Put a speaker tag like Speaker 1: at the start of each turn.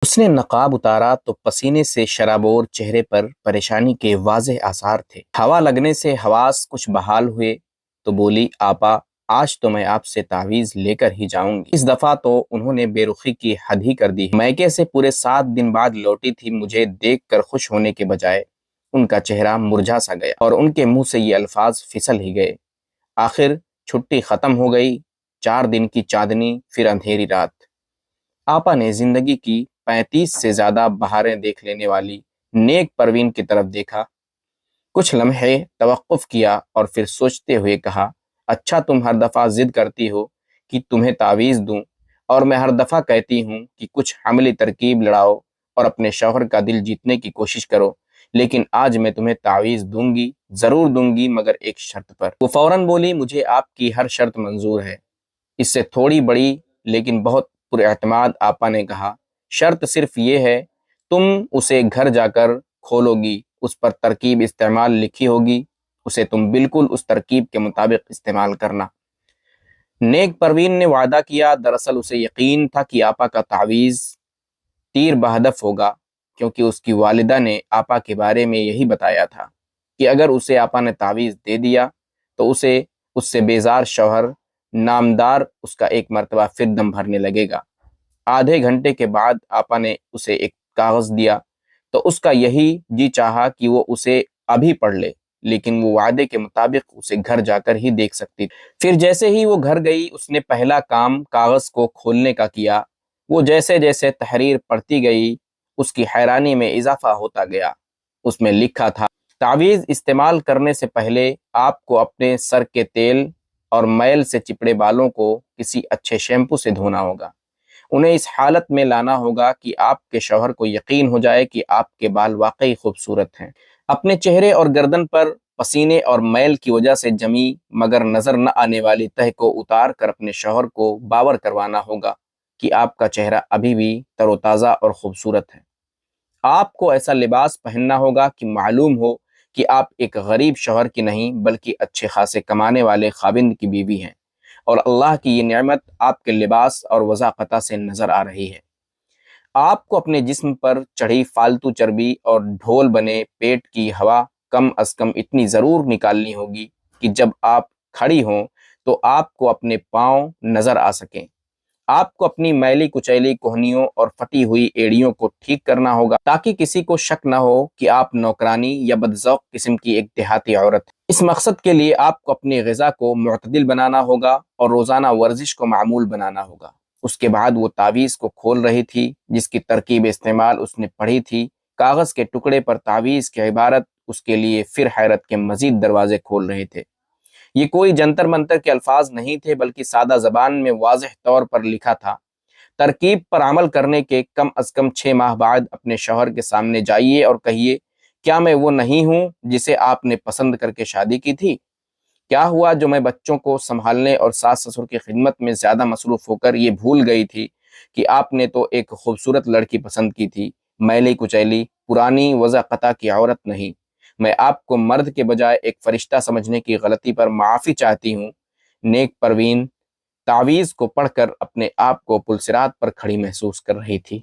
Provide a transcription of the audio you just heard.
Speaker 1: اس نے نقاب اتارا تو پسینے سے شرابور چہرے پر پریشانی کے واضح آثار تھے۔ ہوا لگنے سے حواس کچھ بحال ہوئے تو بولی، آپا آج تو میں آپ سے تعویذ لے کر ہی جاؤں گی۔ اس دفعہ تو انہوں نے بے رخی کی حد ہی کر دی۔ میکے سے پورے 7 دن بعد لوٹی تھی، مجھے دیکھ کر خوش ہونے کے بجائے ان کا چہرہ مرجھا سا گیا اور ان کے منہ سے یہ الفاظ پھسل ہی گئے، آخر چھٹی ختم ہو گئی، 4 دن کی چاندنی پھر اندھیری رات۔ آپا نے زندگی کی 35 سے زیادہ بہاریں دیکھ لینے والی نیک پروین کی طرف دیکھا، کچھ لمحے توقف کیا اور پھر سوچتے ہوئے کہا، اچھا تم ہر دفعہ ضد کرتی ہو کہ تمہیں تعویذ دوں، اور میں ہر دفعہ کہتی ہوں کہ کچھ عملی ترکیب لڑاؤ اور اپنے شوہر کا دل جیتنے کی کوشش کرو، لیکن آج میں تمہیں تعویذ دوں گی، ضرور دوں گی، مگر ایک شرط پر۔ وہ فوراً بولی، مجھے آپ کی ہر شرط منظور ہے۔ اس سے تھوڑی بڑی لیکن بہت پر اعتماد آپا نے کہا، شرط صرف یہ ہے تم اسے گھر جا کر کھولو گی، اس پر ترکیب استعمال لکھی ہوگی، اسے تم بالکل اس ترکیب کے مطابق استعمال کرنا۔ نیک پروین نے وعدہ کیا۔ دراصل اسے یقین تھا کہ آپا کا تعویذ تیر بہدف ہوگا، کیونکہ اس کی والدہ نے آپا کے بارے میں یہی بتایا تھا کہ اگر اسے آپا نے تعویذ دے دیا تو اسے اس سے بیزار شوہر نامدار اس کا ایک مرتبہ پھر دم بھرنے لگے گا۔ آدھے گھنٹے کے بعد آپا نے اسے ایک کاغذ دیا تو اس کا یہی جی چاہا کہ وہ اسے ابھی پڑھ لے، لیکن وہ وعدے کے مطابق اسے گھر جا کر ہی دیکھ سکتی تھی۔ پھر جیسے ہی وہ گھر گئی، اس نے پہلا کام کاغذ کو کھولنے کا کیا۔ وہ جیسے جیسے تحریر پڑھتی گئی، اس کی حیرانی میں اضافہ ہوتا گیا۔ اس میں لکھا تھا، تعویذ استعمال کرنے سے پہلے آپ کو اپنے سر کے تیل اور میل سے چپڑے بالوں کو کسی اچھے شیمپو سے دھونا ہوگا۔ انہیں اس حالت میں لانا ہوگا کہ آپ کے شوہر کو یقین ہو جائے کہ آپ کے بال واقعی خوبصورت ہیں۔ اپنے چہرے اور گردن پر پسینے اور میل کی وجہ سے جمی مگر نظر نہ آنے والی تہ کو اتار کر اپنے شوہر کو باور کروانا ہوگا کہ آپ کا چہرہ ابھی بھی تر و تازہ اور خوبصورت ہے۔ آپ کو ایسا لباس پہننا ہوگا کہ معلوم ہو کہ آپ ایک غریب شوہر کی نہیں بلکہ اچھے خاصے کمانے والے خاوند کی بیوی ہیں، اور اللہ کی یہ نعمت آپ کے لباس اور وضاقتہ سے نظر آ رہی ہے۔ آپ کو اپنے جسم پر چڑھی فالتو چربی اور ڈھول بنے پیٹ کی ہوا کم از کم اتنی ضرور نکالنی ہوگی کہ جب آپ کھڑی ہوں تو آپ کو اپنے پاؤں نظر آ سکیں۔ آپ کو اپنی میلی کچیلی کوہنیوں اور پھٹی ہوئی ایڑیوں کو ٹھیک کرنا ہوگا تاکہ کسی کو شک نہ ہو کہ آپ نوکرانی یا بدذوق قسم کی ایک دیہاتی عورت ہیں۔ اس مقصد کے لیے آپ کو اپنی غذا کو معتدل بنانا ہوگا اور روزانہ ورزش کو معمول بنانا ہوگا۔ اس کے بعد وہ تعویذ کو کھول رہی تھی جس کی ترکیب استعمال اس نے پڑھی تھی۔ کاغذ کے ٹکڑے پر تعویذ کی عبارت اس کے لیے پھر حیرت کے مزید دروازے کھول رہے تھے۔ یہ کوئی جنتر منتر کے الفاظ نہیں تھے بلکہ سادہ زبان میں واضح طور پر لکھا تھا، ترکیب پر عمل کرنے کے کم از کم 6 ماہ بعد اپنے شوہر کے سامنے جائیے اور کہیے، کیا میں وہ نہیں ہوں جسے آپ نے پسند کر کے شادی کی تھی؟ کیا ہوا جو میں بچوں کو سنبھالنے اور ساس سسر کی خدمت میں زیادہ مصروف ہو کر یہ بھول گئی تھی کہ آپ نے تو ایک خوبصورت لڑکی پسند کی تھی، میلی کچیلی پرانی وضع قطع کی عورت نہیں۔ میں آپ کو مرد کے بجائے ایک فرشتہ سمجھنے کی غلطی پر معافی چاہتی ہوں۔ نیک پروین تعویذ کو پڑھ کر اپنے آپ کو پل صراط پر کھڑی محسوس کر رہی تھی۔